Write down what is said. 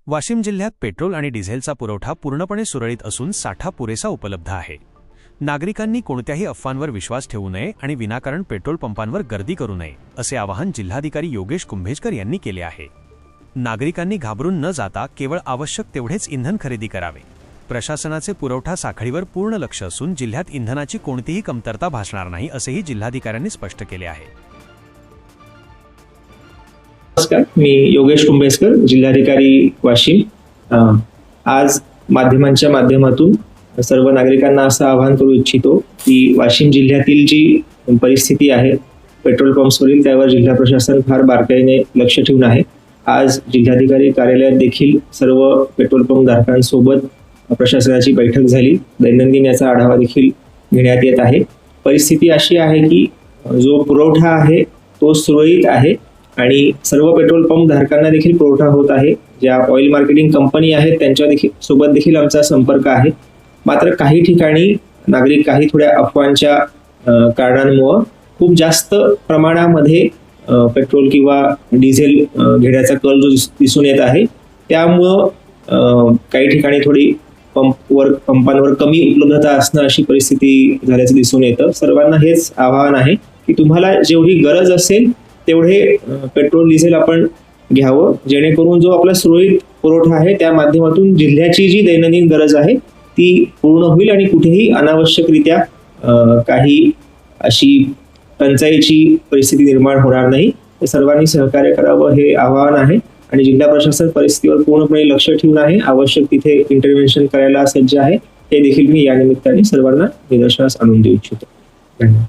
वाशिम जिल्ह्यात पेट्रोल आणि डिझेलचा पुरवठा पूर्णपणे सुरळीत असून साठा पुरेसा उपलब्ध आहे। नागरिकांनी कोणत्याही अफवांवर विश्वास ठेवू नये आणि विनाकारण पेट्रोल पंपांवर गर्दी करू नये असे आवाहन जिल्हाधिकारी योगेश कुंभेजकर यांनी केले आहे। नागरिकांनी घाबरून न जाता केवळ आवश्यक तेवढेच इंधन खरेदी करावे। प्रशासनाचे पुरवठा साखळीवर पूर्ण लक्ष असून जिल्ह्यात इंधनाची कोणतीही कमतरता भासणार नाही असेही जिल्हाधिकाऱ्यांनी स्पष्ट केले आहे। नमस्कार, मी योगेश कुंभेजकर, जिल्हाधिकारी वाशिम। आज माध्यमांच्या माध्यमातून सर्व नागरिकांना असं आवाहन करू इच्छितो की वाशिम जिल्ह्यातील जी परिस्थिती आहे पेट्रोल पंप्सवरील, त्यावर जिल्हा प्रशासन फार बारकाईने लक्ष ठेवून आहे। आज जिल्हाधिकारी कार्यालयात देखील सर्व पेट्रोल पंप धारकांसोबत प्रशासनाची बैठक झाली। दैनंदिन याचा आढावा देखील घेण्यात येत आहे। परिस्थिती अशी आहे की जो पुरवठा आहे तो सुरळीत आहे आणि सर्व पेट्रोल पंप धारकांना देखील पुरवठा होत आहे। ज्या ऑइल मार्केटिंग कंपनी आहेत त्यांच्या सोबत देखील आमचा संपर्क आहे। मात्र काही ठिकाणी नागरिक काही थोड्या अफवांच्या कारणांमुळे खूप जास्त प्रमाणामध्ये पेट्रोल किंवा डिझेल घेण्याचा कल जो दिसून येत आहे, त्यामुळं काही ठिकाणी थोडी पंपांवर कमी उपलब्धता असणं अशी परिस्थिती झाल्याचं दिसून येतं। सर्वांना हेच आवाहन आहे की तुम्हाला जेवढी गरज असेल तेवढे पेट्रोल डिझेल आपण घ्यावं, जेणेकरून जो आपला सुरळीत पुरवठा आहे त्या माध्यमातून जिल्ह्याची जी दैनंदिन गरज आहे ती पूर्ण होईल आणि कुठेही अनावश्यकरित्या काही अशी टंचाईची परिस्थिती निर्माण होणार नाही। सर्वांनी सहकार्य करावं हे आवाहन आहे आणि जिल्हा प्रशासन परिस्थितीवर पूर्णपणे लक्ष ठेवून आहे। आवश्यक तिथे इंटरव्हेन्शन करायला सज्ज आहे। हे देखील मी या निमित्ताने सर्वांना निदर्शनास आणून देऊ इच्छितो। धन्यवाद।